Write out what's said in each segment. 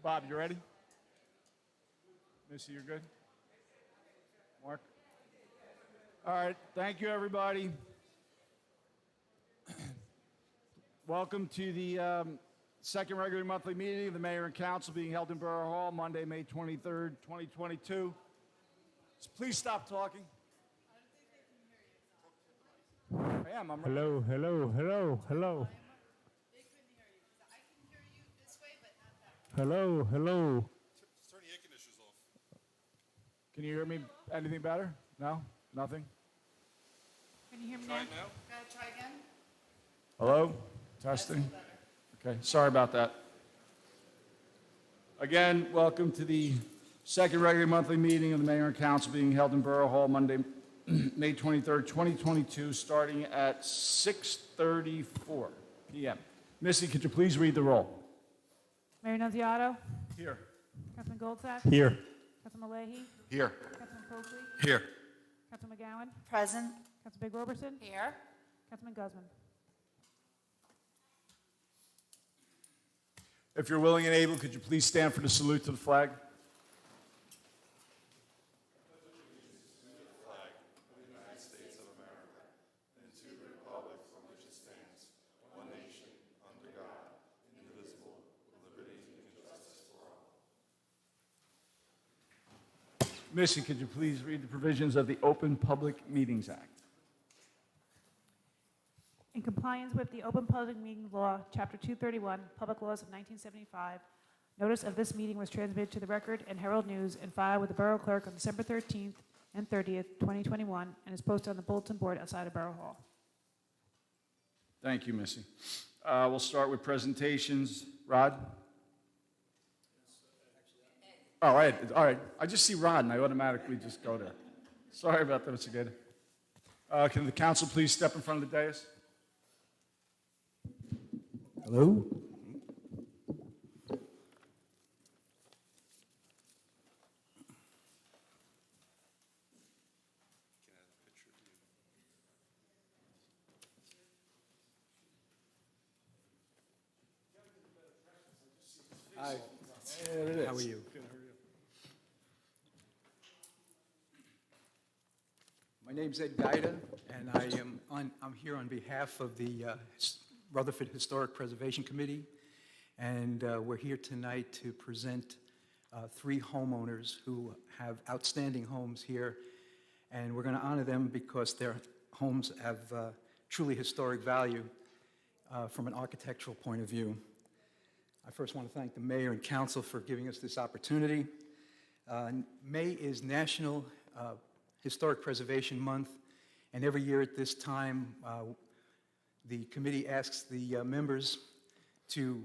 Bob, you ready? Missy, you're good? Mark? All right, thank you, everybody. Welcome to the second regular monthly meeting of the Mayor and Council being held in Borough Hall, Monday, May 23rd, 2022. So please stop talking. I am. I'm right. Hello, hello, hello, hello. Hello, hello. Turn the air conditioners off. Can you hear me anything better? No? Nothing? Can you hear me Try now? it now. Gotta try again? Hello? Testing? Okay, sorry about that. Again, welcome to the second regular monthly meeting of the Mayor and Council being held in Borough Hall, Monday, May 23rd, 2022, starting at 6:34 p.m. Missy, could you please read the roll? Mayor Nunziato, Here. Councilman Goldsack, Here. Councilman Leahy, Here. Councilman Coakley, Here. Councilman McGowan, Present. Councilman Big Roberson, Here. Councilman Guzman. If you're willing and able, could you please stand for the salute to the flag? Missy, could you please read the provisions of the Open Public Meetings Act? In compliance with the Open Public Meetings Law, Chapter 231, Public Laws of 1975, notice of this meeting was transmitted to the Record and Herald News and filed with the Borough Clerk on December 13th and 30th, 2021, and is posted on the bulletin board outside of Borough Hall. Thank you, Missy. We'll start with presentations. Rod? Oh, all right, all right. I just see Rod, and I automatically just go there. Sorry about that, Mr. Gator. Can the council please step in front of the dais? Hello? Hi. There it is. How are you? My name's Ed Gaida, and I'm here on behalf of the Rutherford Historic Preservation Committee, and we're here tonight to present three homeowners who have outstanding homes here, and we're going to honor them because their homes have truly historic value from an architectural point of view. I first want to thank the Mayor and Council for giving us this opportunity. May is National Historic Preservation Month, and every year at this time, the committee asks the members to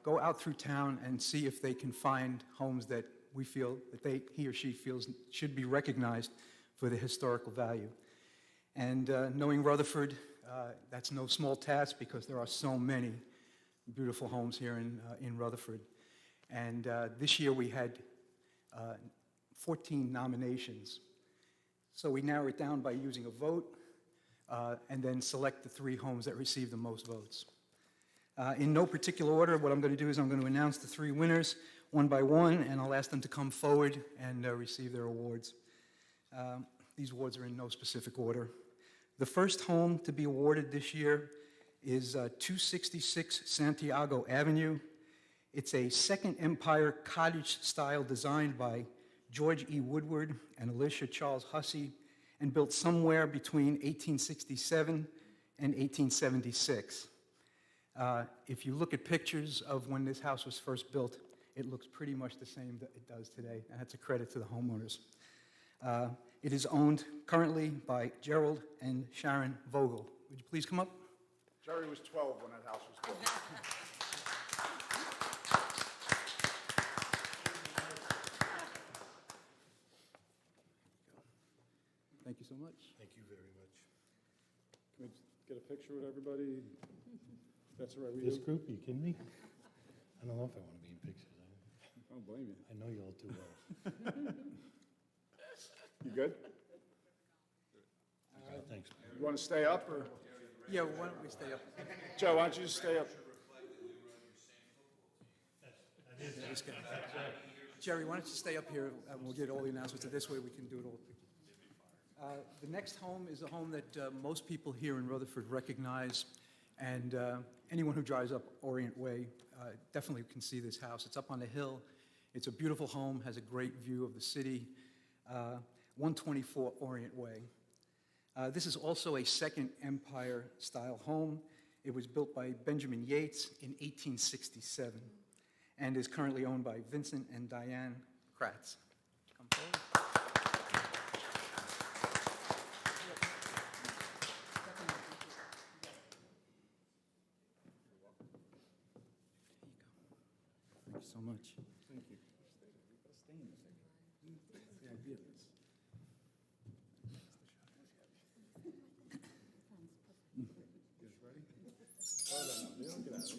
go out through town and see if they can find homes that we feel that he or she feels should be recognized for the historical value. And knowing Rutherford, that's no small task because there are so many beautiful homes here in Rutherford. And this year we had 14 nominations. So we narrow it down by using a vote and then select the three homes that received the most votes. In no particular order, what I'm going to do is I'm going to announce the three winners one by one, and I'll ask them to come forward and receive their awards. These awards are in no specific order. The first home to be awarded this year is 266 Santiago Avenue. It's a Second Empire cottage style designed by George E. Woodward and Alicia Charles Hussey and built somewhere between 1867 and 1876. If you look at pictures of when this house was first built, it looks pretty much the same that it does today, and that's a credit to the homeowners. It is owned currently by Gerald and Sharon Vogel. Would you please come up? Jerry was 12 when that house was built. Thank you so much. Thank you very much. Can we get a picture with everybody? That's all right with This you? group, are you kidding me? I don't know if I want to be in pictures. I don't blame you. I know you all too well. You good? Thanks. You want to stay up, or? Yeah, why don't we stay up? Joe, why don't you just stay up? Just kidding. Jerry, why don't you stay up here, and we'll get all the announcements, and this way we can do it all. The next home is a home that most people here in Rutherford recognize, and anyone who drives up Orient Way definitely can see this house. It's up on a hill. It's a beautiful home, has a great view of the city. 124 Orient Way. This is also a Second Empire-style home. It was built by Benjamin Yates in 1867 and is currently owned by Vincent and Diane Kratz. Come forward. Thank you so much. Thank you.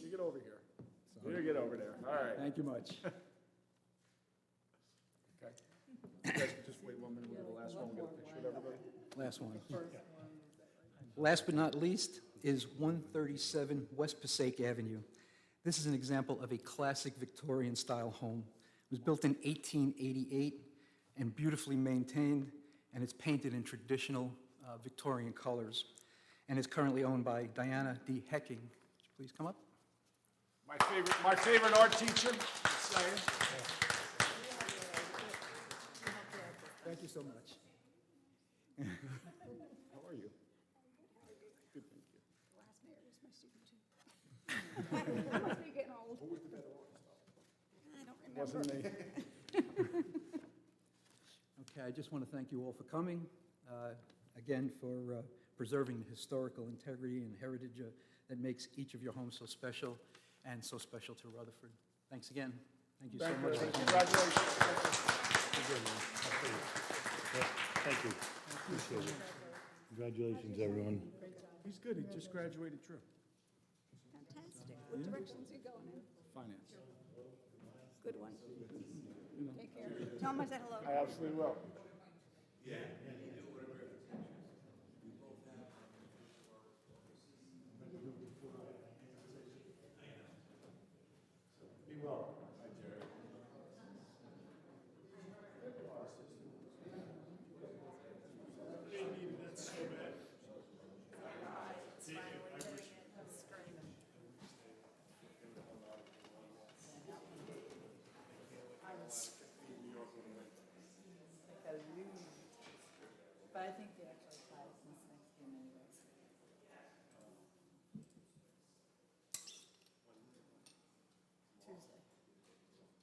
You get over here. You get over there. All right. Thank you much. Okay. You guys can just wait 1 minute. We'll get the last one. We'll get a picture of everybody. Last one. Last but not least is 137 West Passaic Avenue. This is an example of a classic Victorian-style home. It was built in 1888 and beautifully maintained, and it's painted in traditional Victorian colors, and is currently owned by Diana D. Hecking. Would you please come up? My favorite art teacher. Thank you so much. How are you? Good, thank you. Last mayor was my student too. I must be getting old. Who was the better artist? I don't remember. Wasn't me. Okay, I just want to thank you all for coming, again, for preserving the historical integrity and heritage that makes each of your homes so special and so special to Rutherford. Thanks again. Thank you so Thank you. much. Congratulations. Thank you. Appreciate it. Congratulations, everyone. He's good. He just graduated true. Fantastic. What directions are you going in? Finance. Good one. Take care. Tell him I said hello. I absolutely will. But I think they actually tied since next game anyways. Tuesday.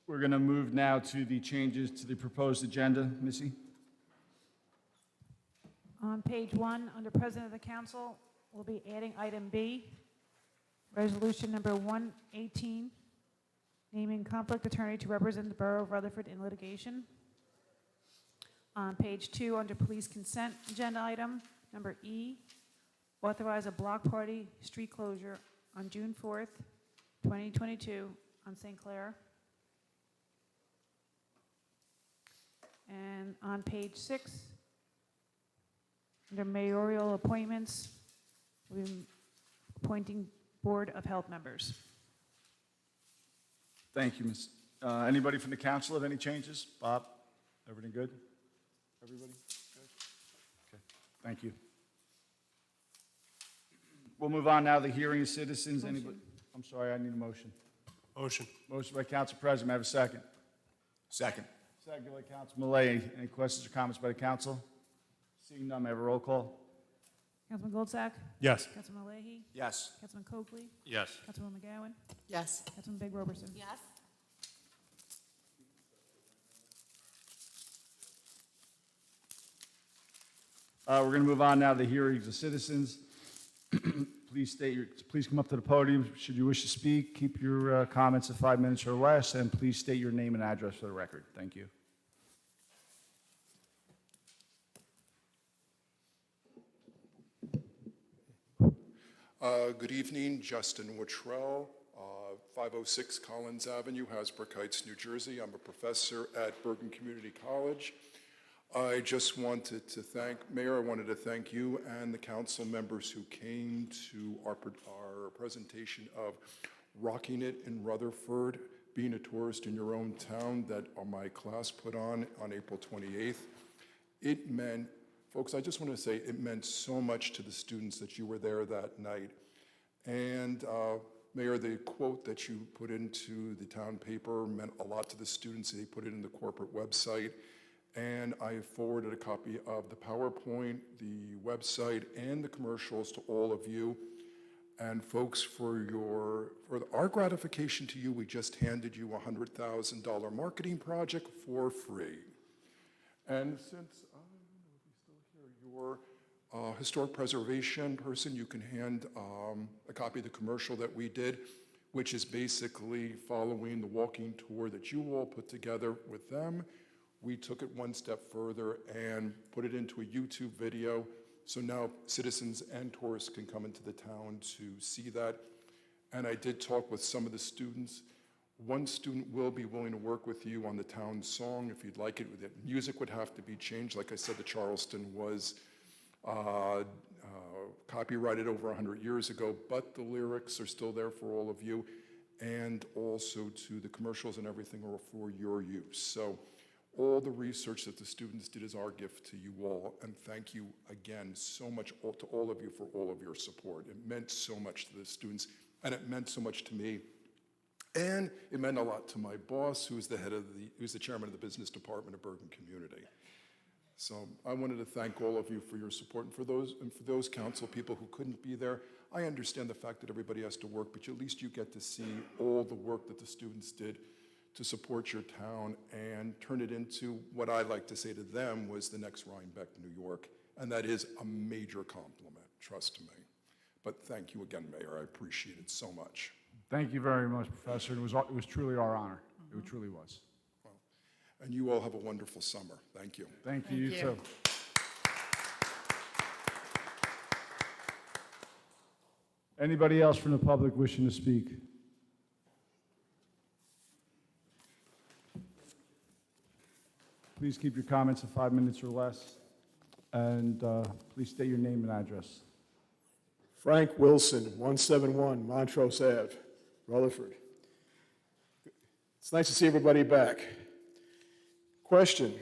We're going to move now to the changes to the proposed agenda. Missy? On page 1, under President of the Council, we'll be adding item B, resolution number 118, naming conflict attorney to represent the Borough of Rutherford in litigation. On page 2, under police consent agenda item, number E, authorize a block party street closure on June 4th, 2022 on St. Clair. And on page 6, under mayoral appointments, we're appointing Board of Health members. Thank you, Ms. Anybody from the council have any changes? Bob, everything good? Everybody? Good? Okay, thank you. We'll move on now to the hearing of citizens. Anybody? I'm sorry, I need a motion. Motion. Motion by Council President, may I have a second? Second. Second by Council Malay. Any questions or comments by the council? Seeing none, may I have a roll call? Councilman Goldsack? Yes. Councilman Leahy? Yes. Councilman Coakley? Yes. Councilwoman McGowan? Yes. Councilman Big Roberson? Yes. We're going to move on now to the hearings of citizens. Please come up to the podium. Should you wish to speak, keep your comments to 5 minutes or less, and please state your name and address for the record. Thank you. Good evening, Justin Wittrell, 506 Collins Avenue, Hasbrook Heights, New Jersey. I'm a professor at Bergen Community College. I just wanted to thank, Mayor, I wanted to thank you and the council members who came to our presentation of Rocking It in Rutherford being a tourist in your own town that my class put on April 28th. It meant, folks, I just want to say it meant so much to the students that you were there that night. And Mayor, the quote that you put into the town paper meant a lot to the students. They put it in the corporate website. And I forwarded a copy of the PowerPoint, the website, and the commercials to all of you. And folks, for our gratification to you, we just handed you a $100,000 marketing project for free. And since, I don't know if he's still here, your historic preservation person, you can hand a copy of the commercial that we did, which is basically following the walking tour that you all put together with them. We took it one step further and put it into a YouTube video. So now citizens and tourists can come into the town to see that. And I did talk with some of the students. One student will be willing to work with you on the town song if you'd like it. The music would have to be changed. Like I said, the Charleston was copyrighted over 100 years ago, but the lyrics are still there for all of you. And also to the commercials and everything are for your use. So all the research that the students did is our gift to you all, and thank you again so much to all of you for all of your support. It meant so much to the students, and it meant so much to me. And it meant a lot to my boss, who's the chairman of the business department of Bergen Community. So I wanted to thank all of you for your support, and for those council people who couldn't be there. I understand the fact that everybody has to work, but at least you get to see all the work that the students did to support your town and turn it into what I like to say to them was the next Rhinebeck, New York. And that is a major compliment, trust me. But thank you again, Mayor. I appreciate it so much. Thank you very much, Professor. It was truly our honor. It truly was. Well, and you all have a wonderful summer. Thank you. Thank you, you too. Anybody else from the public wishing to speak? Please keep your comments to 5 minutes or less, and please state your name and address. Frank Wilson, 171 Montrose Ave, Rutherford. It's nice to see everybody back. Question.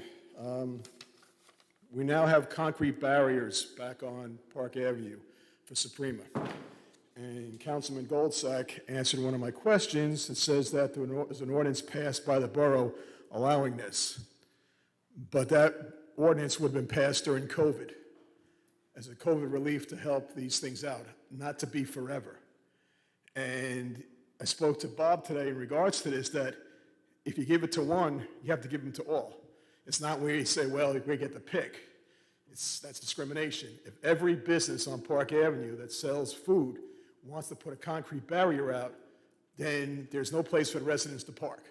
We now have concrete barriers back on Park Avenue for Suprema. And Councilman Goldsack answered one of my questions that says that there's an ordinance passed by the borough allowing this. But that ordinance would have been passed during COVID as a COVID relief to help these things out, not to be forever. And I spoke to Bob today in regards to this, that if you give it to one, you have to give them to all. It's not where you say, well, we get to pick. That's discrimination. If every business on Park Avenue that sells food wants to put a concrete barrier out, then there's no place for the residents to park.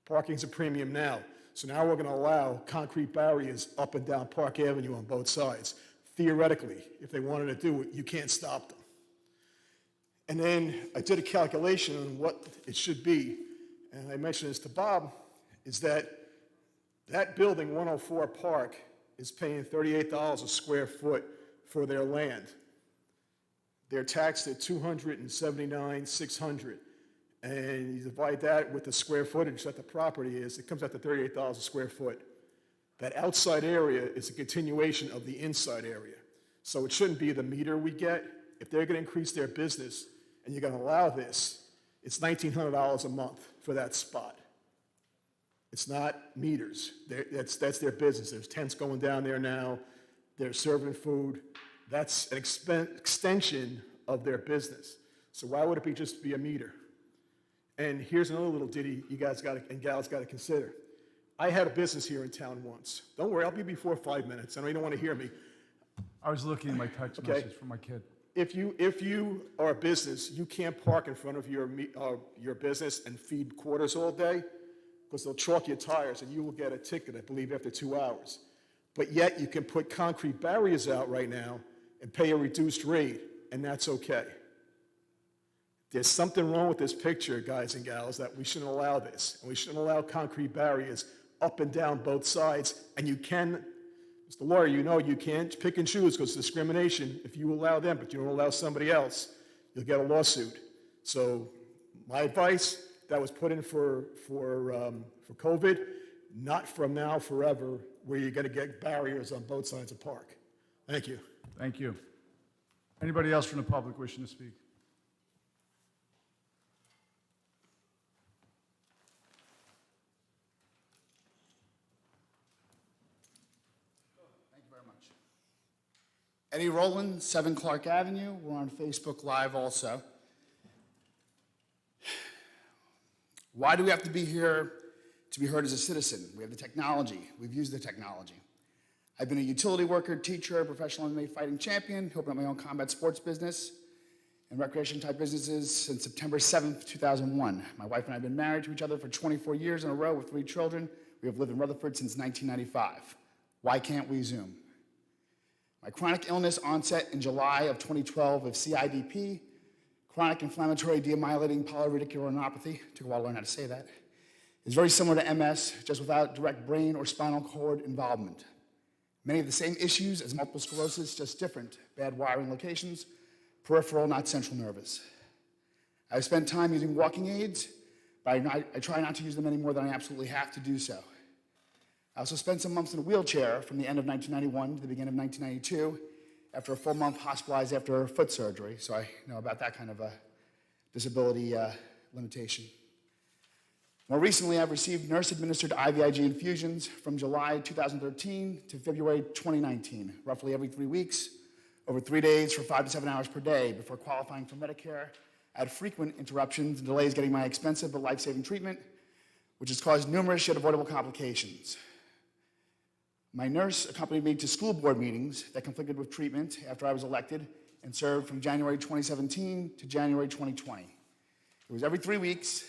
Parking's a premium now. So now we're going to allow concrete barriers up and down Park Avenue on both sides. Theoretically, if they wanted to do it, you can't stop them. And then I did a calculation on what it should be, and I mentioned this to Bob, is that building, 104 Park, is paying $38 a square foot for their land. They're taxed at $279,600. And you divide that with the square footage that the property is, it comes out to $38 a square foot. That outside area is a continuation of the inside area. So it shouldn't be the meter we get. If they're going to increase their business and you're going to allow this, it's $1,900 a month for that spot. It's not meters. That's their business. There's tents going down there now. They're serving food. That's an extension of their business. So why would it just be a meter? And here's another little ditty you guys and gals got to consider. I had a business here in town once. Don't worry, I'll be before 5 minutes. I know you don't want to hear me. I was looking at my text message from my kid. If you are a business, you can't park in front of your business and feed quarters all day because they'll chalk your tires and you will get a ticket, I believe, after 2 hours. But yet you can put concrete barriers out right now and pay a reduced rate, and that's okay. There's something wrong with this picture, guys and gals, that we shouldn't allow this. And we shouldn't allow concrete barriers up and down both sides. And you can, Mr. Lawyer, you know you can't pick and choose because it's discrimination. If you allow them, but you don't allow somebody else, you'll get a lawsuit. So my advice, that was put in for COVID, not from now forever, where you're going to get barriers on both sides of Park. Thank you. Thank you. Anybody else from the public wishing to speak? Thank you very much. Eddie Rowland, 7 Clark Avenue. We're on Facebook Live also. Why do we have to be here to be heard as a citizen? We have the technology. We've used the technology. I've been a utility worker, teacher, professional MMA fighting champion, opened up my own combat sports business and recreation-type businesses since September 7th, 2001. My wife and I have been married to each other for 24 years in a row with 3 children. We have lived in Rutherford since 1995. Why can't we Zoom? My chronic illness onset in July of 2012 of CIDP, chronic inflammatory demyelinating polyradiculoneuropathy, took a while to learn how to say that, is very similar to MS, just without direct brain or spinal cord involvement. Many of the same issues as multiple sclerosis, just different. Bad wiring locations, peripheral, not central nervous. I've spent time using walking aids, but I try not to use them any more than I absolutely have to do so. I also spent some months in a wheelchair from the end of 1991 to the beginning of 1992 after a full month hospitalized after foot surgery, so I know about that kind of a disability limitation. More recently, I've received nurse-administered IVIG infusions from July 2013 to February 2019, roughly every 3 weeks, over 3 days for 5 to 7 hours per day. Before qualifying for Medicare, I had frequent interruptions and delays getting my expensive but life-saving treatment, which has caused numerous yet avoidable complications. My nurse accompanied me to school board meetings that conflicted with treatment after I was elected and served from January 2017 to January 2020. It was every 3 weeks,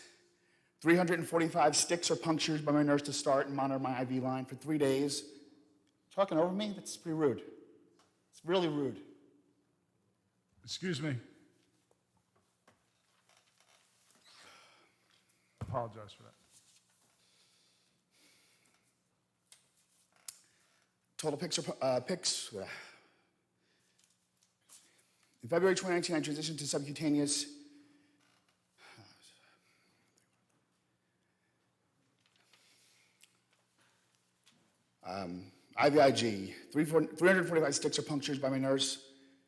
345 sticks or punctures by my nurse to start and monitor my IV line for 3 days. Talking over me? That's pretty rude. It's really rude. Excuse me. Apologize for that. Total pics. In February 2019, I transitioned to subcutaneous IVIG, 345 sticks or punctures by my nurse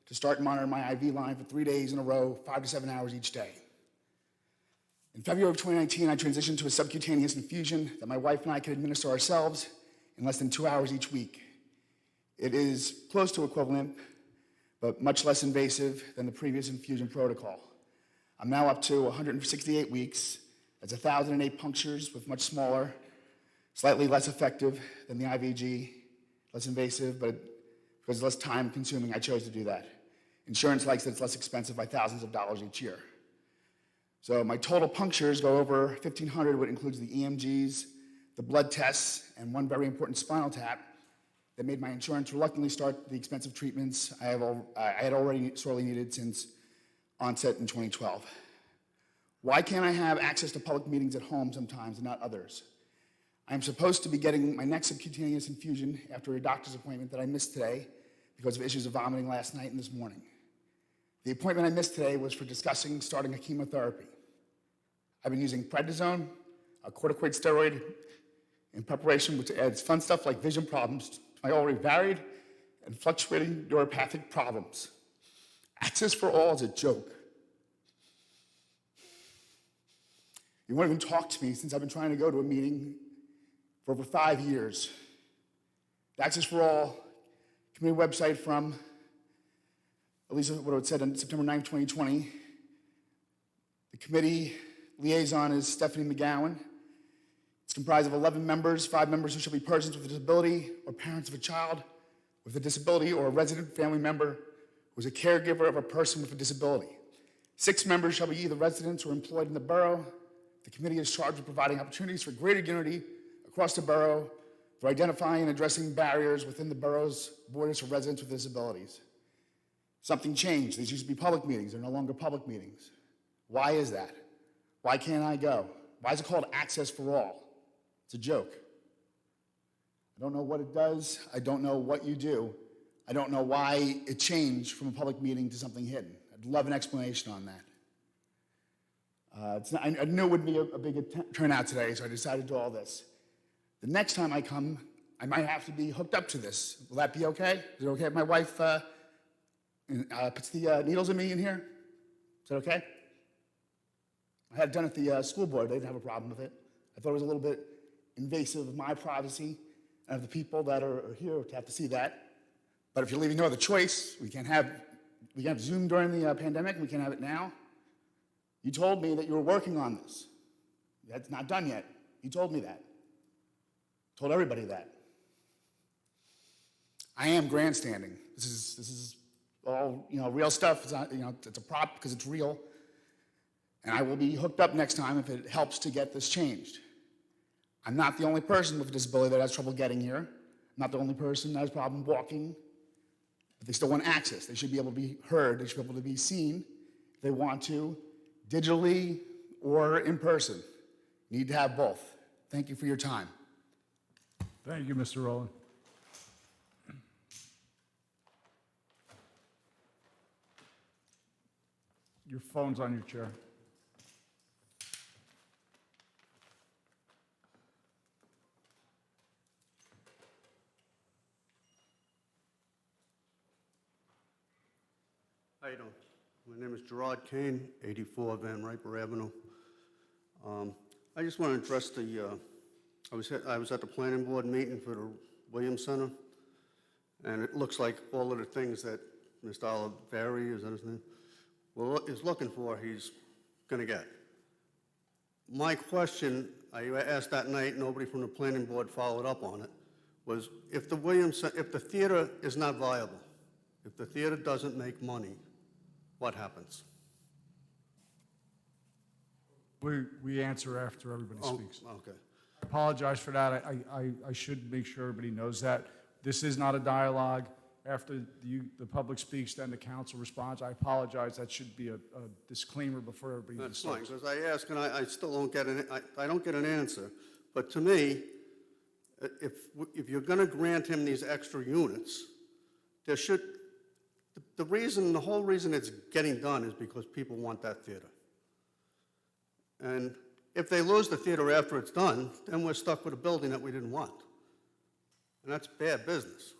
to start and monitor my IV line for 3 days in a row, 5 to 7 hours each day. In February of 2019, I transitioned to a subcutaneous infusion that my wife and I could administer ourselves in less than 2 hours each week. It is close to equivalent, but much less invasive than the previous infusion protocol. I'm now up to 168 weeks. That's 1,008 punctures with much smaller, slightly less effective than the IVG, less invasive, but because it's less time consuming, I chose to do that. Insurance likes that it's less expensive by thousands of dollars each year. So my total punctures go over 1,500, which includes the EMGs, the blood tests, and one very important spinal tap that made my insurance reluctantly start the expensive treatments I had already sorely needed since onset in 2012. Why can't I have access to public meetings at home sometimes and not others? I'm supposed to be getting my next subcutaneous infusion after a doctor's appointment that I missed today because of issues of vomiting last night and this morning. The appointment I missed today was for discussing starting a chemotherapy. I've been using prednisone, a corticoid steroid, in preparation, which adds fun stuff like vision problems to my already varied and fluctuating neuropathic problems. Access for all is a joke. You won't even talk to me since I've been trying to go to a meeting for over 5 years. The Access for All committee website from, at least what it said on September 9, 2020. The committee liaison is Stephanie McGowan. It's comprised of 11 members, 5 members who shall be persons with a disability or parents of a child with a disability or a resident family member who is a caregiver of a person with a disability. 6 members shall be either residents or employed in the borough. The committee is charged with providing opportunities for greater unity across the borough for identifying and addressing barriers within the borough's borders for residents with disabilities. Something changed. These used to be public meetings. They're no longer public meetings. Why is that? Why can't I go? Why is it called Access for All? It's a joke. I don't know what it does. I don't know what you do. I don't know why it changed from a public meeting to something hidden. I'd love an explanation on that. I knew it would be a big turnout today, so I decided to do all this. The next time I come, I might have to be hooked up to this. Will that be okay? Is it okay if my wife puts the needles in me in here? Is that okay? I had it done at the school board. They didn't have a problem with it. I thought it was a little bit invasive of my privacy and of the people that are here to have to see that. But if you're leaving no other choice, we can't have Zoom during the pandemic, and we can't have it now. You told me that you were working on this. That's not done yet. You told me that. Told everybody that. I am grandstanding. This is all real stuff. It's not, it's a prop because it's real. And I will be hooked up next time if it helps to get this changed. I'm not the only person with a disability that has trouble getting here. I'm not the only person that has a problem walking. But they still want access. They should be able to be heard. They should be able to be seen if they want to, digitally or in person. You need to have both. Thank you for your time. Thank you, Mr. Rowland. Your phone's on your chair. How you doing? My name is Gerard Kane, 84 Van Riper Avenue. I just want to address I was at the planning board meeting for the Williams Center, and it looks like all of the things that Mr. Oliveri, is that his name, is looking for, he's going to get. My question, I asked that night, nobody from the planning board followed up on it, was if the theater is not viable, if the theater doesn't make money, what happens? We answer after everybody speaks. Okay. I apologize for that. I should make sure everybody knows that. This is not a dialogue. After the public speaks, then the council responds. I apologize. That should be a disclaimer before everybody That's starts. fine, because I ask and I still don't get I don't get an answer. But to me, if you're going to grant him these extra units, there should, the whole reason it's getting done is because people want that theater. And if they lose the theater after it's done, then we're stuck with a building that we didn't want. And that's bad business.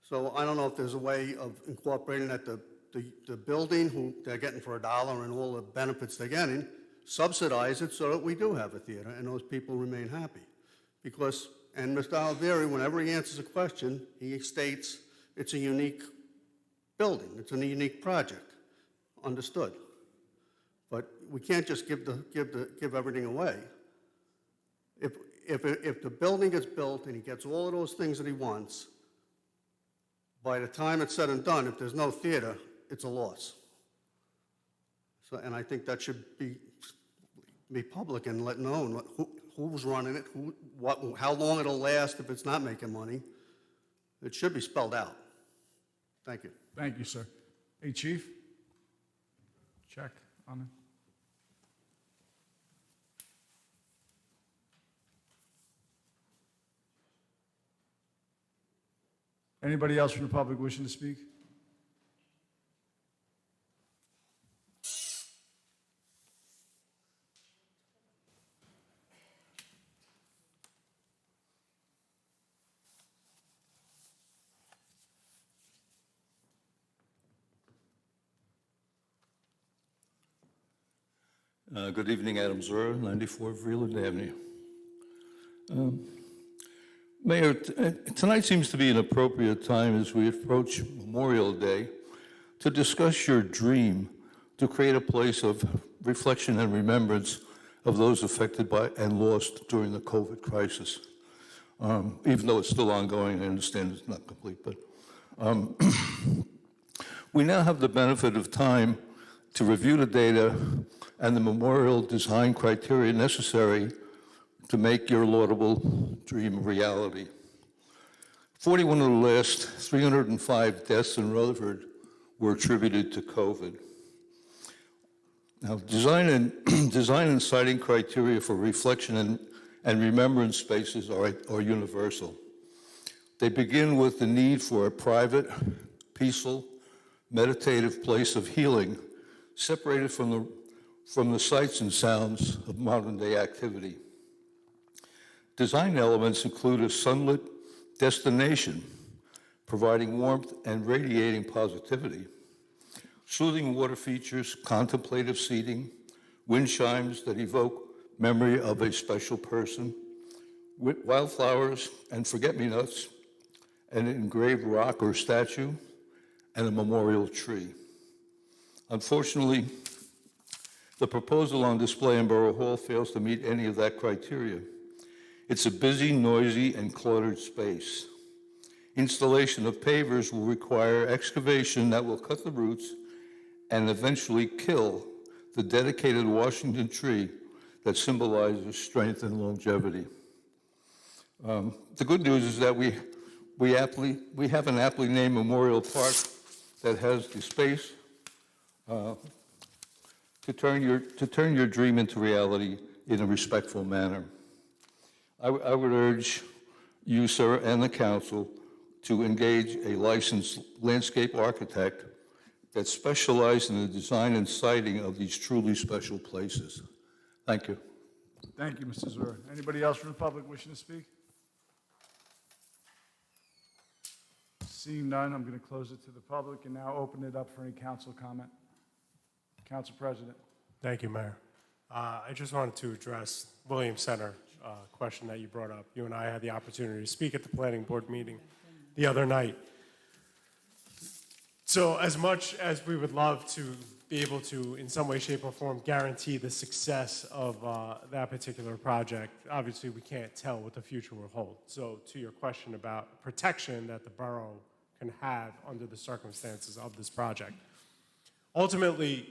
So I don't know if there's a way of incorporating that the building, who they're getting for $1 and all the benefits they're getting, subsidize it so that we do have a theater and those people remain happy. Because, and Mr. Oliveri, whenever he answers a question, he states it's a unique building, it's a unique project. Understood. But we can't just give everything away. If the building gets built and he gets all of those things that he wants, by the time it's said and done, if there's no theater, it's a loss. So, and I think that should be public and let known who's running it, how long it'll last if it's not making money. It should be spelled out. Thank you. Thank you, sir. Hey, Chief? Check on it. Anybody else from the public wishing to speak? Good evening, Adam Zura, 94 Vreeland Avenue. Mayor, tonight seems to be an appropriate time as we approach Memorial Day to discuss your dream to create a place of reflection and remembrance of those affected by and lost during the COVID crisis. Even though it's still ongoing, I understand it's not complete, but we now have the benefit of time to review the data and the memorial design criteria necessary to make your laudable dream a reality. 41 of the last 305 deaths in Rutherford were attributed to COVID. Now, design and siting criteria for reflection and remembrance spaces are universal. They begin with the need for a private, peaceful, meditative place of healing, separated from from the sights and sounds of modern-day activity. Design elements include a sunlit destination, providing warmth and radiating positivity, soothing water features, contemplative seating, wind chimes that evoke memory of a special person, wildflowers and forget-me-nots, an engraved rock or statue, and a memorial tree. Unfortunately, the proposal on display in Borough Hall fails to meet any of that criteria. It's a busy, noisy, and cluttered space. Installation of pavers will require excavation that will cut the roots and eventually kill the dedicated Washington tree that symbolizes strength and longevity. The good news is that we have an aptly named Memorial Park that has the space to turn your dream into reality in a respectful manner. I would urge you, sir, and the council to engage a licensed landscape architect that specializes in the design and siting of these truly special places. Thank you. Thank you, Mr. Zura. Anybody else from the public wishing to speak? Seeing none, I'm going to close it to the public and now open it up for any council comment. Council President. Thank you, Mayor. I just wanted to address Williams Center question that you brought up. You and I had the opportunity to speak at the planning board meeting the other night. So as much as we would love to be able to, in some way, shape, or form, guarantee the success of that particular project, obviously we can't tell what the future will hold. So to your question about protection that the borough can have under the circumstances of this project, ultimately,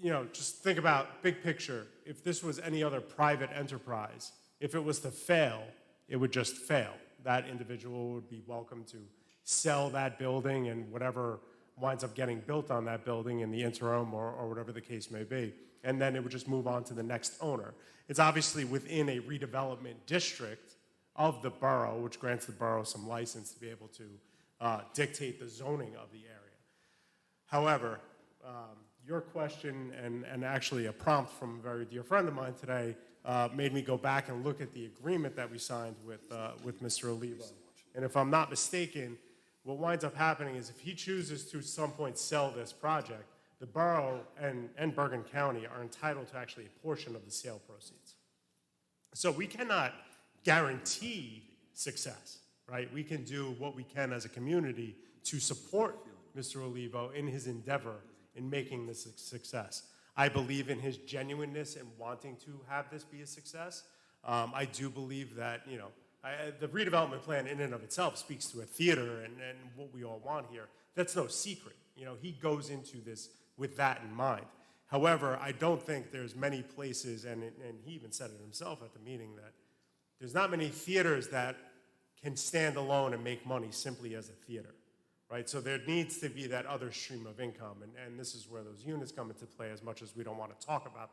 you know, just think about big picture. If this was any other private enterprise, if it was to fail, it would just fail. That individual would be welcome to sell that building and whatever winds up getting built on that building in the interim or whatever the case may be. And then it would just move on to the next owner. It's obviously within a redevelopment district of the borough, which grants the borough some license to be able to dictate the zoning of the area. However, your question and actually a prompt from a very dear friend of mine today made me go back and look at the agreement that we signed with Mr. Olivo. And if I'm not mistaken, what winds up happening is if he chooses to at some point sell this project, the borough and Bergen County are entitled to actually a portion of the sale proceeds. So we cannot guarantee success, right? We can do what we can as a community to support Mr. Olivo in his endeavor in making this a success. I believe in his genuineness and wanting to have this be a success. I do believe that, you know, the redevelopment plan in and of itself speaks to a theater and what we all want here. That's no secret. You know, he goes into this with that in mind. However, I don't think there's many places, and he even said it himself at the meeting, that there's not many theaters that can stand alone and make money simply as a theater, right? So there needs to be that other stream of income, and this is where those units come into play. As much as we don't want to talk about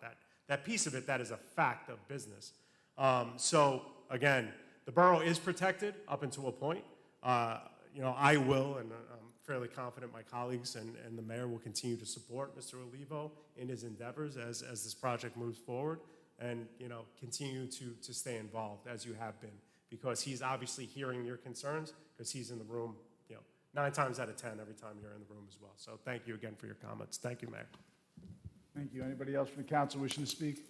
that piece of it, that is a fact of business. So again, the borough is protected up until a point. You know, I will, and I'm fairly confident my colleagues and the mayor will continue to support Mr. Olivo in his endeavors as this project moves forward, and, you know, continue to stay involved as you have been, because he's obviously hearing your concerns, because he's in the room, you know, 9 times out of 10 every time you're in the room as well. So thank you again for your comments. Thank you, Mayor. Thank you. Anybody else from the council wishing to speak?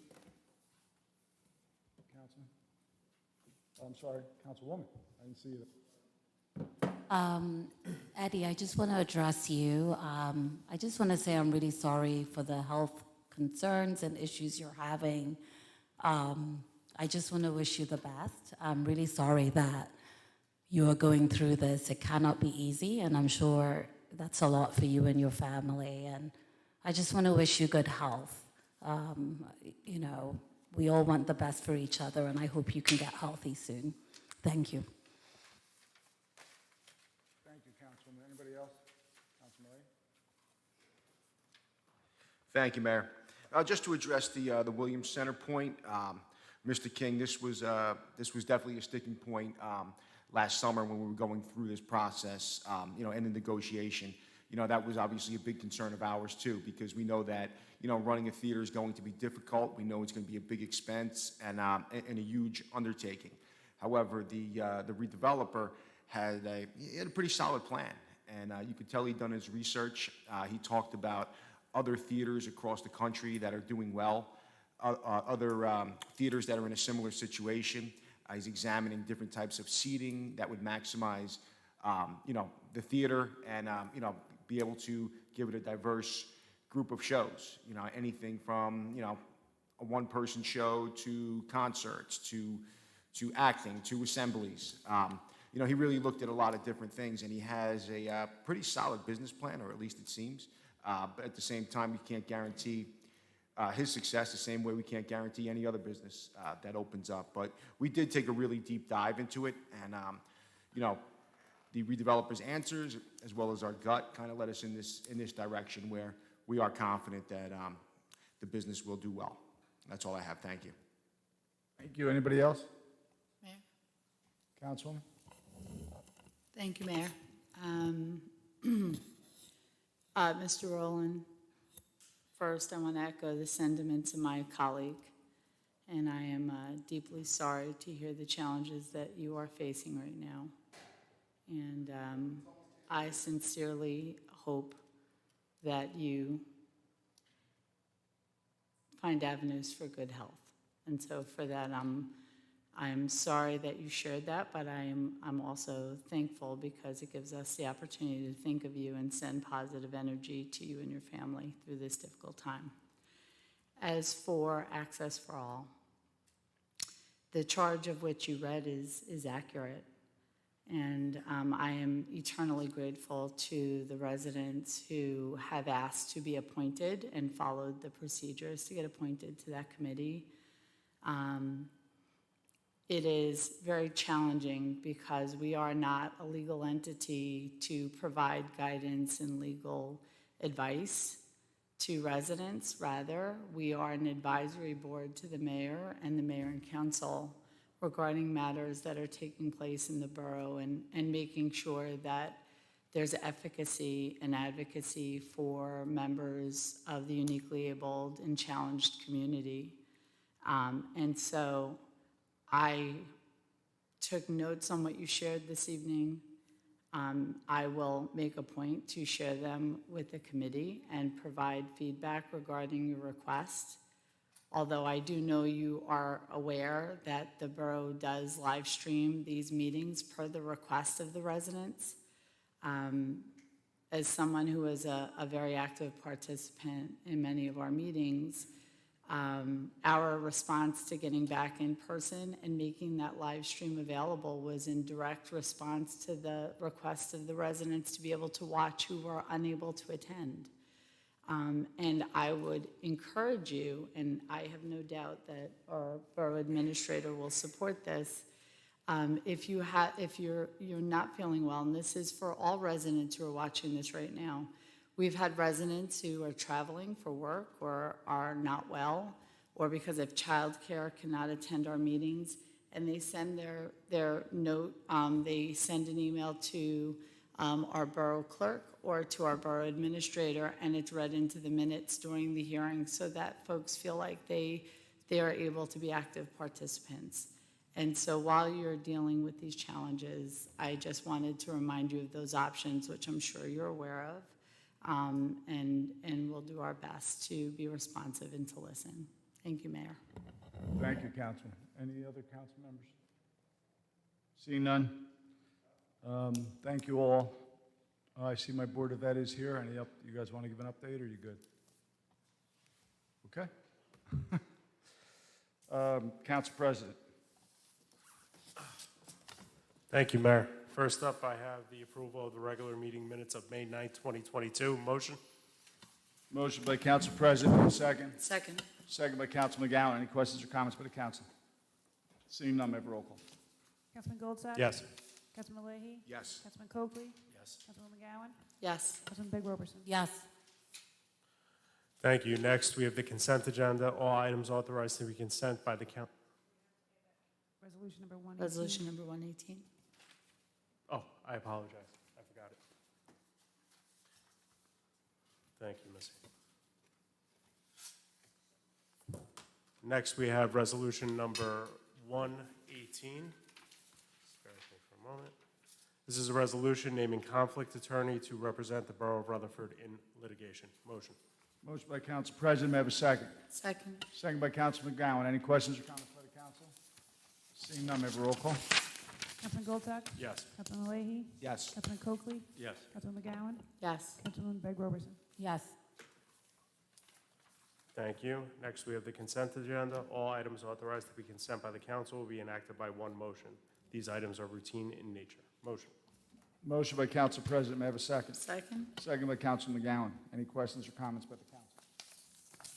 Councilman? Oh, I'm sorry, Councilwoman. I didn't see you. Eddie, I just want to address you. I just want to say I'm really sorry for the health concerns and issues you're having. I just want to wish you the best. I'm really sorry that you are going through this. It cannot be easy, and I'm sure that's a lot for you and your family. And I just want to wish you good health. You know, we all want the best for each other, and I hope you can get healthy soon. Thank you. Thank you, Councilwoman. Anybody else? Councilman Ray? Thank you, Mayor. Just to address the Williams Center point, Mr. King, this was definitely a sticking point last summer when we were going through this process, you know, and the negotiation. you know, that was obviously a big concern of ours too, because we know that, you know, running a theater is going to be difficult. We know it's going to be a big expense and a huge undertaking. However, the redeveloper had a pretty solid plan, and you could tell he'd done his research. He talked about other theaters across the country that are doing well, other theaters that are in a similar situation. He's examining different types of seating that would maximize, you know, the theater and, you know, be able to give it a diverse group of shows. You know, anything from, you know, a one-person show to concerts to acting to assemblies. You know, he really looked at a lot of different things, and he has a pretty solid business plan, or at least it seems. But at the same time, you can't guarantee his success the same way we can't guarantee any other business that opens up. But we did take a really deep dive into it, and you know, the redeveloper's answers, as well as our gut, kind of led us in this direction where we are confident that the business will do well. That's all I have. Thank you. Thank you. Anybody else? Mayor? Councilwoman? Thank you, Mayor. Mr. Rowland, first I want to echo the sentiments of my colleague, and I am deeply sorry to hear the challenges that you are facing right now. And I sincerely hope that you find avenues for good health. And so for that, I'm sorry that you shared that, but I'm also thankful because it gives us the opportunity to think of you and send positive energy to you and your family through this difficult time. As for Access for All, the charge of which you read is accurate. And I am eternally grateful to the residents who have asked to be appointed and followed the procedures to get appointed to that committee. It is very challenging because we are not a legal entity to provide guidance and legal advice to residents. Rather, we are an advisory board to the mayor and the mayor and council regarding matters that are taking place in the borough and making sure that there's efficacy and advocacy for members of the uniquely abled and challenged community. And so I took notes on what you shared this evening. I will make a point to share them with the committee and provide feedback regarding your request. Although I do know you are aware that the borough does live stream these meetings per the request of the residents. As someone who is a very active participant in many of our meetings, our response to getting back in person and making that live stream available was in direct response to the request of the residents to be able to watch who were unable to attend. And I would encourage you, and I have no doubt that our borough administrator will support this, if you're not feeling well, and this is for all residents who are watching this right now. We've had residents who are traveling for work or are not well, or because of childcare cannot attend our meetings, and they send their note, they send an email to our borough clerk or to our borough administrator, and it's read into the minutes during the hearing so that folks feel like they are able to be active participants. And so while you're dealing with these challenges, I just wanted to remind you of those options, which I'm sure you're aware of, and we'll do our best to be responsive and to listen. Thank you, Mayor. Thank you, Councilman. Any other council members? Seeing none? Thank you all. I see my Board of Ed is here. You guys want to give an update, or are you good? Okay. Council President. Thank you, Mayor. First up, I have the approval of the regular meeting minutes of May 9th, 2022. Motion? Motion by Council President. Second. Second. Second by Councilman McGowan. Any questions or comments by the council? Seeing none, may I have a roll call? Councilman Goldsack? Yes. Councilman Leahy? Yes. Councilman Coakley? Yes. Councilman McGowan? Yes. Councilman Big Roberson? Yes. Thank you. Next, we have the consent agenda. All items authorized to be consent by the council. Resolution number 118. Resolution number 118. Oh, I apologize. I forgot Thank you, Missy. Next, we have resolution number 118. Just bear with me for a moment. This is a resolution naming conflict attorney to represent the Borough of Rutherford in litigation. Motion. Motion by Council President, may I have a second? Second. Second by Councilman McGowan. Any questions or comments by the council? Seeing none, may I have a roll call? Councilman Goldsack? Yes. Councilman Leahy? Yes. Councilman Coakley? Yes. Councilman McGowan? Yes. Councilman Meg Roberson? Yes. Thank you. Next, we have the consent agenda. All items authorized to be consent by the council will be enacted by one motion. These items are routine in nature. Motion. Motion by Council President, may I have a second? Second. Second by Councilman McGowan. Any questions or comments by the council?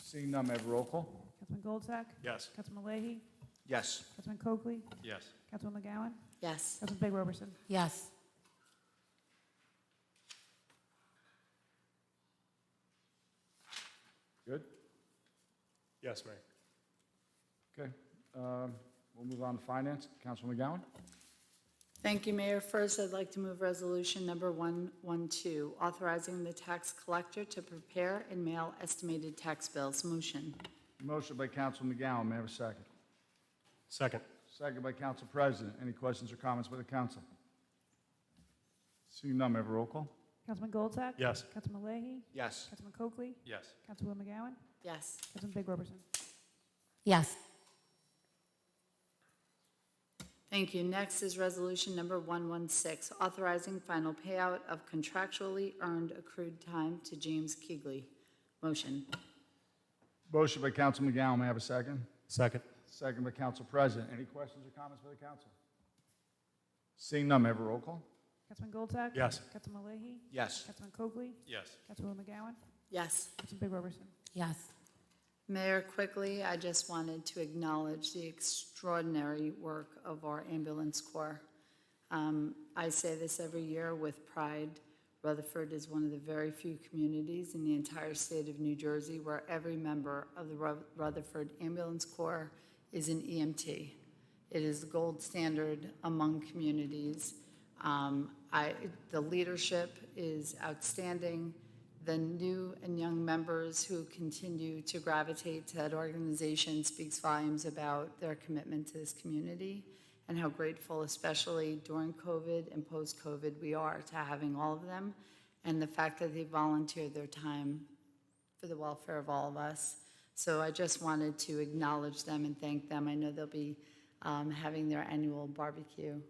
Seeing none, may I have a roll call? Councilman Goldsack? Yes. Councilman Leahy? Yes. Councilman Coakley? Yes. Councilman McGowan? Yes. Councilman Meg Roberson? Yes. Good? Yes, Mayor. Okay. We'll move on to finance. Councilman McGowan? Thank you, Mayor. First, I'd like to move resolution number 112, authorizing the tax collector to prepare and mail estimated tax bills. Motion. Motion by Councilman McGowan. May I have a second? Second. Second by Council President. Any questions or comments by the council? Seeing none, may I have a roll call? Councilman Goldsack? Yes. Councilman Leahy? Yes. Councilman Coakley? Yes. Councilwoman McGowan? Yes. Councilman Meg Roberson? Yes. Thank you. Next is resolution number 116, authorizing final payout of contractually earned accrued time to James Keegley. Motion. Motion by Councilman McGowan. May I have a second? Second. Second by Council President. Any questions or comments by the council? Seeing none, may I have a roll call? Councilman Goldsack? Yes. Councilman Leahy? Yes. Councilman Coakley? Yes. Councilwoman McGowan? Yes. Councilman Meg Roberson? Yes. Mayor, quickly, I just wanted to acknowledge the extraordinary work of our ambulance corps. I say this every year with pride. Rutherford is one of the very few communities in the entire state of New Jersey where every member of the Rutherford Ambulance Corps is an EMT. It is the gold standard among communities. The leadership is outstanding. The new and young members who continue to gravitate to that organization speaks volumes about their commitment to this community and how grateful, especially during COVID and post-COVID, we are to having all of them, and the fact that they volunteered their time for the welfare of all of us. So I just wanted to acknowledge them and thank them. I know they'll be having their annual barbecue.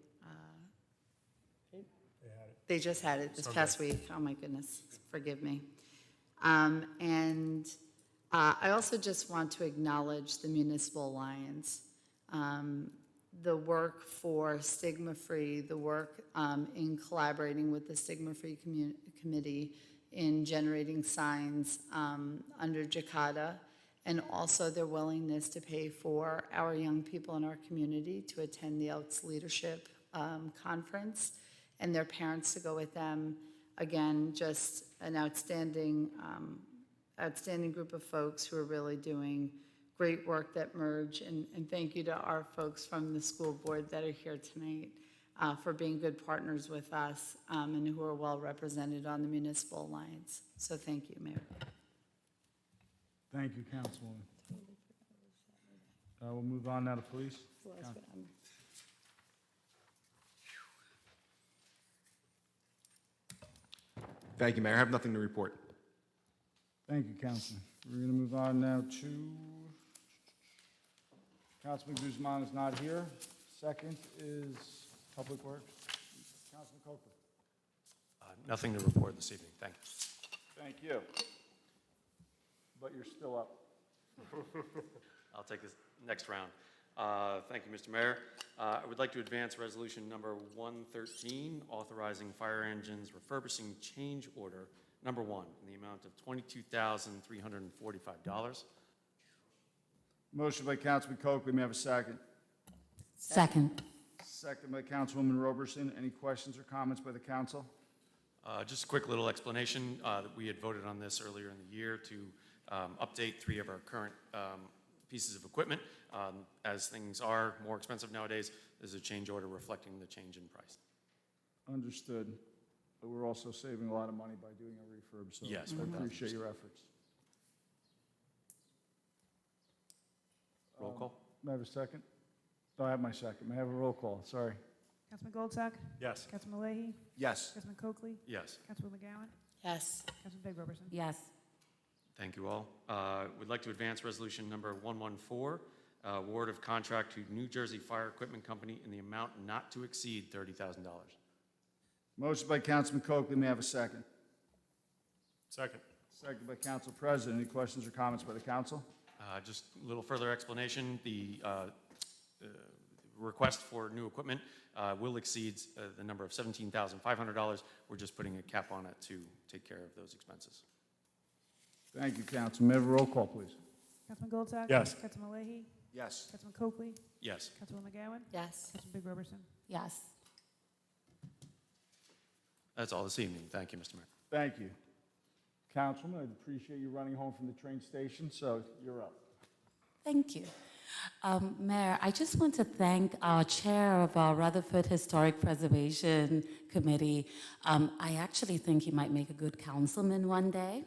They just had it this past week. Oh, my goodness. Forgive me. I also just want to acknowledge the Municipal Alliance, the work for Stigma Free, the work in collaborating with the Stigma Free Committee in generating signs under Jakarta, and also their willingness to pay for our young people in our community to attend the Elks Leadership Conference, and their parents to go with them. Again, just an outstanding group of folks who are really doing great work that merge. And thank you to our folks from the school board that are here tonight for being good partners with us and who are well represented on the Municipal Alliance. So thank you, Mayor. Thank you, Councilwoman. We'll move on now to police. Thank you, Mayor. I have nothing to report. Thank you, Councilman. We're going to move on now to, Councilman Guzman is not here. Second is Public Works. Councilman Coker. Nothing to report this evening. Thank you. Thank you. But you're still up. I'll take this next round. Thank you, Mr. Mayor. I would like to advance resolution number 113, authorizing fire engines refurbishing change order number 1 in the amount of $22,345. Motion by Councilman Coakley. May I have a second? Second. Second by Councilwoman Roberson. Any questions or comments by the council? Just a quick little explanation. That we had voted on this earlier in the year to update 3 of our current pieces of equipment. As things are more expensive nowadays, there's a change order reflecting the change in price. Understood. But we're also saving a lot of money by doing a refurb, so Yes, I appreciate your efforts. Roll call? May I have a second? No, I have my second. May I have a roll call? Sorry. Councilman Goldsack? Yes. Councilman Leahy? Yes. Councilman Coakley? Yes. Councilwoman McGowan? Yes. Councilman Big Robertson? Yes. Thank you all. Would like to advance resolution number 114, award of contract to New Jersey Fire Equipment Company in the amount not to exceed $30,000. Motion by Councilman Coakley. May I have a second? Second. Second by Council President. Any questions or comments by the council? Just a little further explanation, the request for new equipment will exceed the number of $17,500. We're just putting a cap on it to take care of those expenses. Thank you, Council. May I have a roll call, please? Councilman Goldsack? Yes. Councilman Leahy? Yes. Councilman Coakley? Yes. Councilwoman McGowan? Yes. Councilman Big Robertson? Yes. That's all this evening. Thank you, Mr. Mayor. Thank you. Councilman, I appreciate you running home from the train station, so you're up. Thank you. Mayor, I just want to thank our chair of our Rutherford Historic Preservation Committee. I actually think he might make a good councilman one day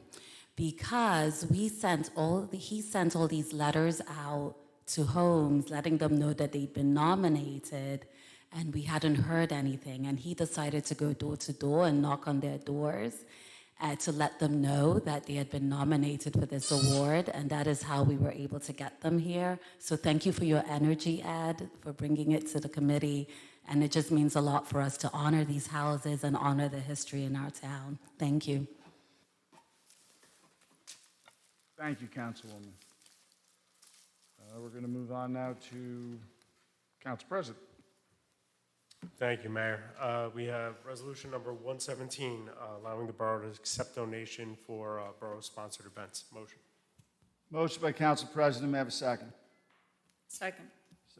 because he sent all these letters out to homes letting them know that they'd been nominated and we hadn't heard anything. And he decided to go door to door and knock on their doors to let them know that they had been nominated for this award, and that is how we were able to get them here. So thank you for your energy, Ed, for bringing it to the committee, and it just means a lot for us to honor these houses and honor the history in our town. Thank you. Thank you, Councilwoman. We're going to move on now to Council President. Thank you, Mayor. We have resolution number 117, allowing the borough to accept donation for borough-sponsored events. Motion. Motion by Council President. May I have a second? Second.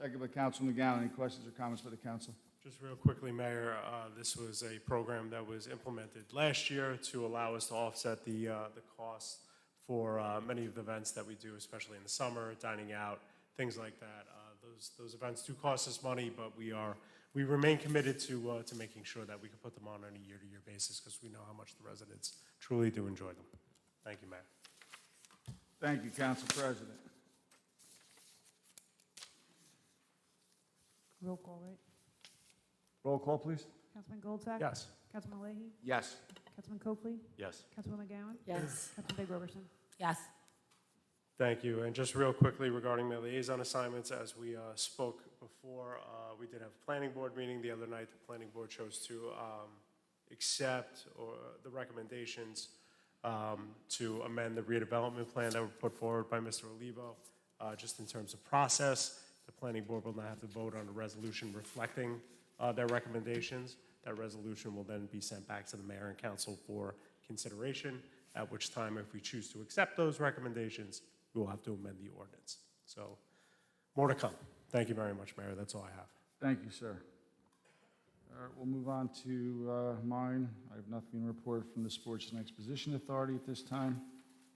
Second by Councilman McGowan. Any questions or comments by the council? Just real quickly, Mayor, this was a program that was implemented last year to allow us to offset the costs for many of the events that we do, especially in the summer, dining out, things like that. Those events do cost us money, but we remain committed to making sure that we can put them on a year-to-year basis because we know how much the residents truly do enjoy them. Thank you, Mayor. Thank you, Council President. Roll call, right? Roll call, please. Councilman Goldsack? Yes. Councilman Leahy? Yes. Councilman Coakley? Yes. Councilwoman McGowan? Yes. Councilman Big Robertson? Yes. Thank you. And just real quickly regarding the liaison assignments, as we spoke before, we did have a planning board meeting the other night. The planning board chose to accept the recommendations to amend the redevelopment plan that were put forward by Mr. Olivo. Just in terms of process, the planning board will now have to vote on a resolution reflecting their recommendations. That resolution will then be sent back to the mayor and council for consideration, at which time, if we choose to accept those recommendations, we will have to amend the ordinance. So, more to come. Thank you very much, Mayor. That's all I have. Thank you, sir. All right, we'll move on to mine. I have nothing to report from the Sports and Exposition Authority at this time,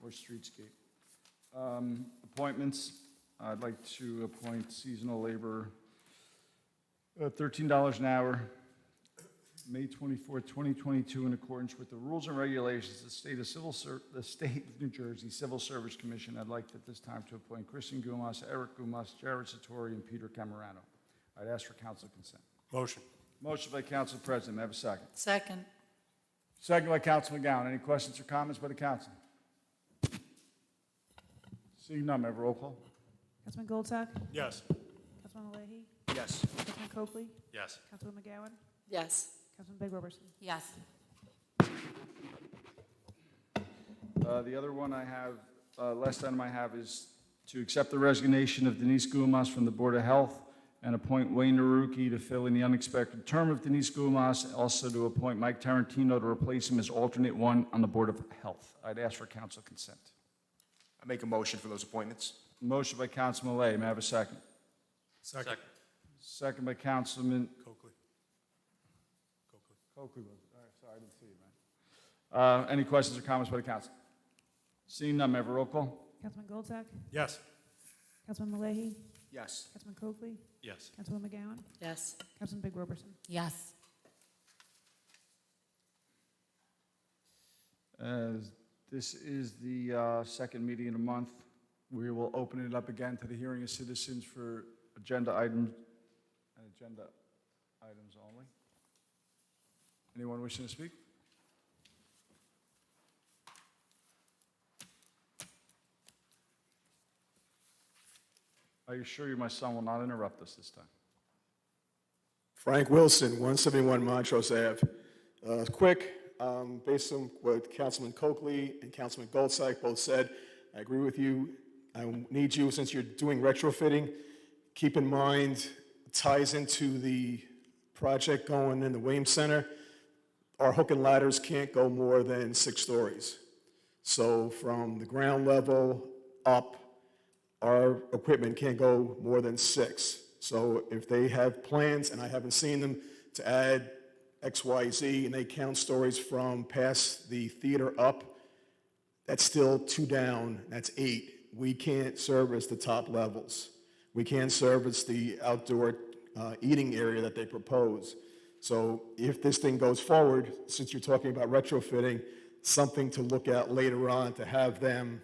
or Streetscape. Appointments. I'd like to appoint seasonal labor, $13 an hour, May 24th, 2022, in accordance with the rules and regulations of the State of New Jersey Civil Service Commission. I'd like at this time to appoint Kristen Gumas, Eric Gumas, Jared Satori, and Peter Camerano. I'd ask for council consent. Motion. Motion by Council President. May I have a second? Second. Second by Council McGowan. Any questions or comments by the council? Seeing none, may I have a roll call? Councilman Goldsack? Yes. Councilman Leahy? Yes. Councilman Coakley? Yes. Councilwoman McGowan? Yes. Councilman Big Robertson? Yes. The other one I have, last item I have is to accept the resignation of Denise Gumas from the Board of Health and appoint Wayne Naruki to fill in the unexpected term of Denise Gumas, also to appoint Mike Tarantino to replace him as alternate one on the Board of Health. I'd ask for council consent. I make a motion for those appointments. Motion by Councilman Lay. May I have a second? Second. Second by Councilman Coakley. Coakley. All right, sorry, I didn't see you, man. Any questions or comments by the council? Seeing none, may I have a roll call? Councilman Goldsack? Yes. Councilman Leahy? Yes. Councilman Coakley? Yes. Councilwoman McGowan? Yes. Councilman Big Robertson? Yes. As this is the second meeting in a month, we will open it up again to the hearing of citizens for agenda items and agenda items only. Anyone wishing to speak? I assure you my son will not interrupt us this time. Frank Wilson, 171 Montrose Ave. Quick, based on what Councilman Coakley and Councilman Goldsack both said, I agree with you. I need you, since you're doing retrofitting, keep in mind, it ties into the project going in the Williams Center. Our hook and ladders can't go more than 6 stories. So from the ground level up, our equipment can't go more than 6. So if they have plans, and I haven't seen them, to add X, Y, Z, and they count stories from past the theater up, that's still 2 down, that's 8. We can't service the top levels. We can't service the outdoor eating area that they propose. So if this thing goes forward, since you're talking about retrofitting, something to look at later on to have them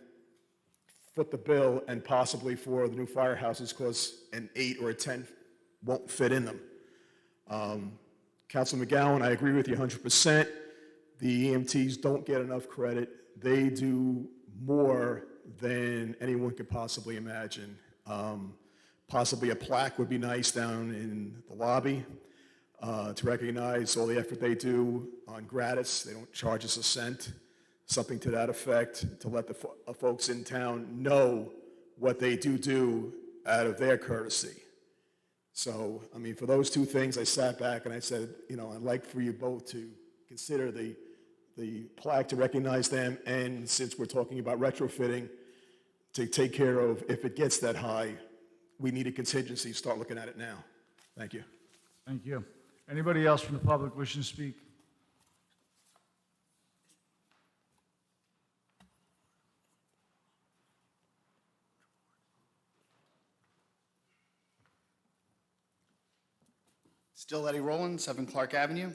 foot the bill and possibly for the new firehouses, because an 8 or a 10 won't fit in them. Councilman McGowan, I agree with you 100%. The EMTs don't get enough credit. They do more than anyone could possibly imagine. Possibly a plaque would be nice down in the lobby to recognize all the effort they do on gratis. They don't charge us a cent. Something to that effect, to let the folks in town know what they do out of their courtesy. So, I mean, for those 2 things, I sat back and I said, you know, I'd like for you both to consider the plaque to recognize them, and since we're talking about retrofitting, to take care of, if it gets that high, we need a contingency, start looking at it now. Thank you. Thank you. Anybody else from the public wishing to speak? Still Eddie Rowland, 7 Clark Avenue.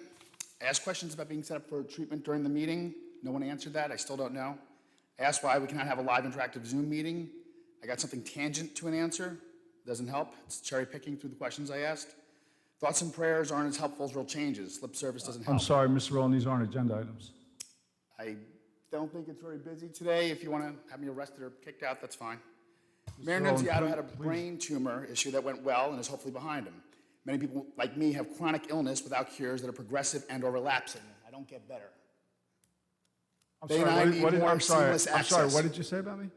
I asked questions about being set up for treatment during the meeting. No one answered that. I still don't know. I asked why we cannot have a live interactive Zoom meeting. I got something tangent to an answer. Doesn't help. It's cherry picking through the questions I asked. Thoughts and prayers aren't as helpful as real changes. Lip service doesn't help. I'm sorry, Mr. Rowland, these aren't agenda items. I don't think it's very busy today. If you want to have me arrested or kicked out, that's fine. Mayor Rowland, Nunziato had a please. brain tumor issue that went well and is hopefully behind him. Many people like me have chronic illness without cures that are progressive and or relapsing. I don't get better. I'm They sorry, and I need more I'm sorry, seamless I'm sorry, access. what did you say about me?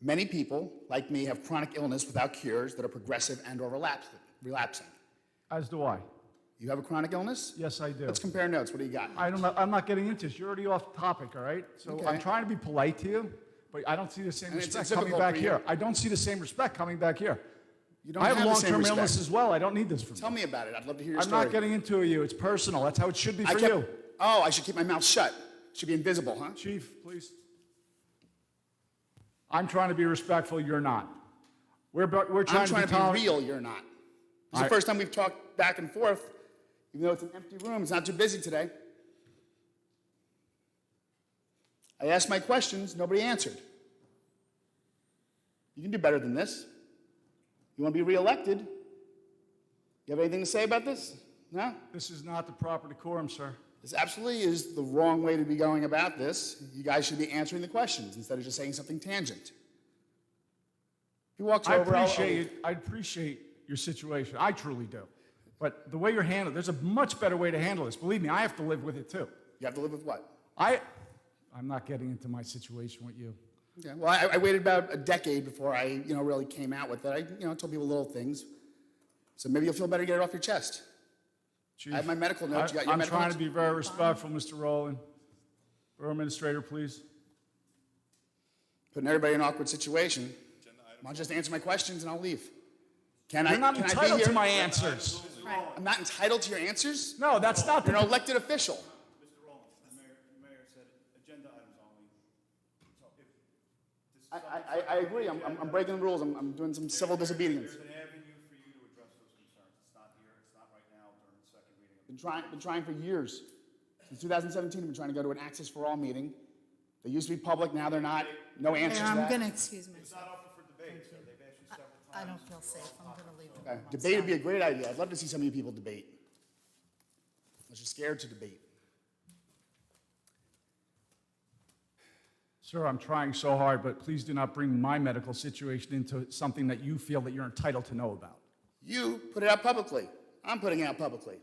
Many people like me have chronic illness without cures that are progressive and or relapsing. As do I. You have a chronic illness? Yes, I do. Let's compare notes. What do you got? I'm not getting into this. You're already off topic, all right? So Okay. I'm trying to be polite to you, but I don't see the same And it's respect coming difficult back for you. here. I don't see the same respect coming back here. You don't I have have the same long-term respect. illness as well. I don't need this from Tell you. me about it. I'd love to hear your I'm story. not getting into you. It's personal. That's how it should be for you. Oh, I should keep my mouth shut. Should be invisible, huh? Chief, please. I'm trying to be respectful. You're not. We're trying, I'm trying to be tolerant. real. You're not. It's the first time we've talked back and forth, even though it's an empty room. It's not too busy today. I asked my questions. Nobody answered. You can do better than this. You want to be reelected? You have anything to say about this? No? This is not the proper decorum, sir. This absolutely is the wrong way to be going about this. You guys should be answering the questions instead of just saying something tangent. If you walked I over, I appreciate your situation. I truly do. But the way you're handling, there's a much better way to handle this. Believe me, I have to live with it too. You have to live with what? I'm not getting into my situation with you. Okay. Well, I waited about a decade before I, really came out with it. I, told people little things. So maybe you'll feel better to get it off your chest. Chief, I have my medical notes. You got your I'm medical trying notes? to be very respectful, Mr. Rowland. Borough Administrator, please. Putting everybody in an awkward situation. Why don't you just answer my questions and I'll leave? You're not entitled to my answers. I'm not entitled to your answers? No, that's not You're an elected official. Mr. Rowland, the mayor said agenda items only. So if I agree. I'm breaking the rules. I'm doing some civil disobedience. there's an avenue for you to address those concerns. It's not here, it's not right now during the second reading. Been trying for years. Since 2017, we've been trying to go to an access for all meeting. They used to be public, now they're not. No answers Mayor, to I'm that. going to excuse myself. It's not open for debate, so they've asked you several times. I don't feel safe. I'm going to leave the Okay. room. I'm Debate would be a sorry. great idea. I'd love to see some of you people debate. Unless you're scared to debate. Sir, I'm trying so hard, but please do not bring my medical situation into something that you feel that you're entitled to know about. You put it out publicly. I'm putting it out publicly.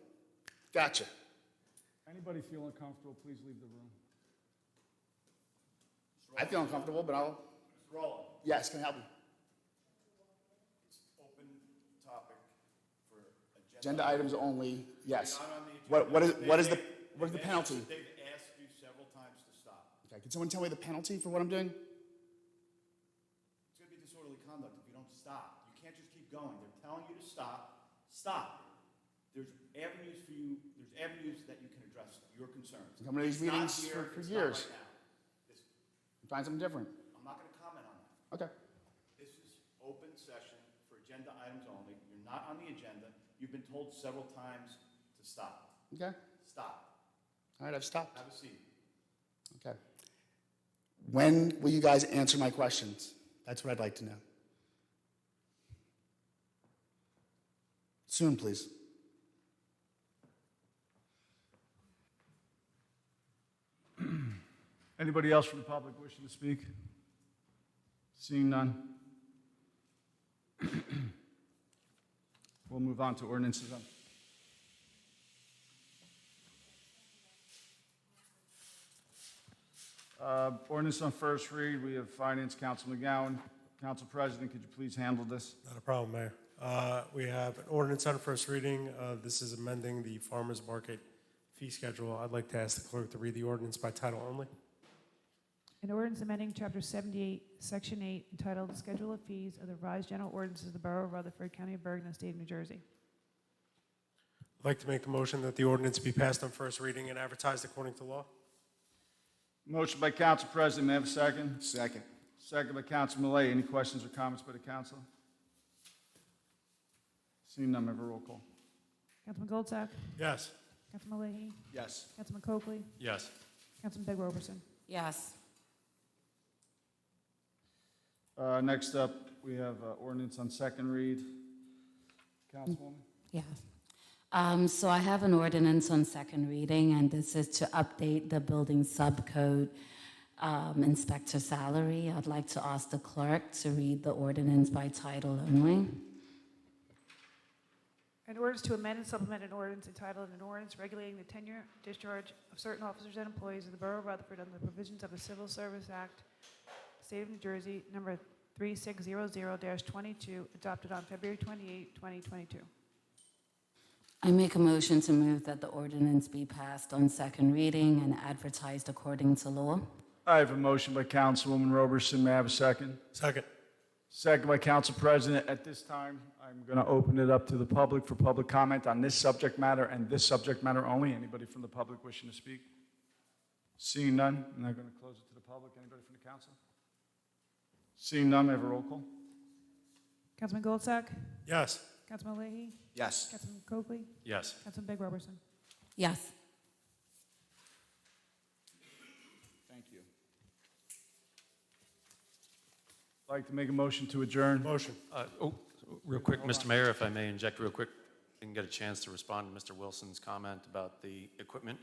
Gotcha. Anybody feel uncomfortable, please leave the room. I feel uncomfortable, but I'll. Mr. Rowland, Yes, can I help you? it's open topic for Agenda items only, yes. Not on the What agenda. is the penalty? They've asked you several times to stop. Okay, can someone tell me the penalty for what I'm doing? It's going to be disorderly conduct if you don't stop. You can't just keep going. They're telling you to stop. Stop. There's avenues for you, there's avenues that you can address your concerns. I'm coming to these It's not meetings here, for it's years. not right now. This- Find something different. I'm not going to comment on that. Okay. This is open session for agenda items only. You're not on the agenda. You've been told several times to stop. Okay. Stop. All right, I've stopped. Have a seat. Okay. When will you guys answer my questions? That's what I'd like to know. Soon, please. Anybody else from the public wishing to speak? Seeing none. We'll move on to ordinances. Ordinance on first read, we have Finance Council McGowan. Council President, could you please handle this? Not a problem, Mayor. We have an ordinance on first reading. This is amending the farmer's market fee schedule. I'd like to ask the clerk to read the ordinance by title only. An ordinance amending Chapter 78, Section 8, entitled Schedule of Fees of the Revised General Ordinances of the Borough of Rutherford, County of Bergen, and State of New Jersey. I'd like to make the motion that the ordinance be passed on first reading and advertised according to law. Motion by Council President, may I have a second? Second. Second by Council Malay. Any questions or comments by the council? Seeing none, may I have a roll call? Councilman Goldsack? Yes. Councilman Leahy? Yes. Councilman Coakley? Yes. Councilman Big Roberson? Yes. Next up, we have ordinance on second read. Councilwoman? Yes. So I have an ordinance on second reading, and this is to update the building subcode inspector salary. I'd like to ask the clerk to read the ordinance by title only. An ordinance to amend and supplement an ordinance entitled an ordinance regulating the tenure, discharge of certain officers and employees of the Borough of Rutherford under the provisions of the Civil Service Act, State of New Jersey, number 3600-22, adopted on February 28, 2022. I make a motion to move that the ordinance be passed on second reading and advertised according to law. I have a motion by Councilwoman Roberson. May I have a second? Second. Second by Council President. At this time, I'm going to open it up to the public for public comment on this subject matter and this subject matter only. Anybody from the public wishing to speak? Seeing none, I'm not going to close it to the public. Anybody from the council? Seeing none, may I have a roll call? Councilman Goldsack? Yes. Councilman Leahy? Yes. Councilman Coakley? Yes. Councilman Big Roberson? Yes. Thank you. I'd like to make a motion to adjourn. Motion. Real quick, Mr. Mayor, if I may inject real quick, I can get a chance to respond to Mr. Wilson's comment about the equipment.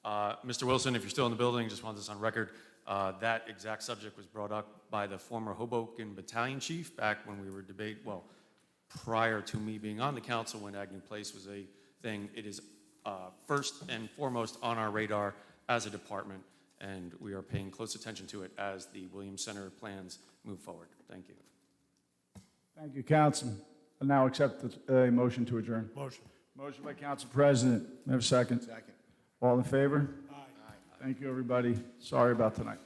Mr. Wilson, if you're still in the building, just want this on record. That exact subject was brought up by the former Hoboken Battalion Chief back when we were prior to me being on the council when Agnew Place was a thing. It is first and foremost on our radar as a department, and we are paying close attention to it as the Williams Center plans move forward. Thank you. Thank you, Councilman. I now accept a motion to adjourn. Motion. Motion by Council President. May I have a second? Second. All in favor? Aye. Thank you, everybody. Sorry about tonight.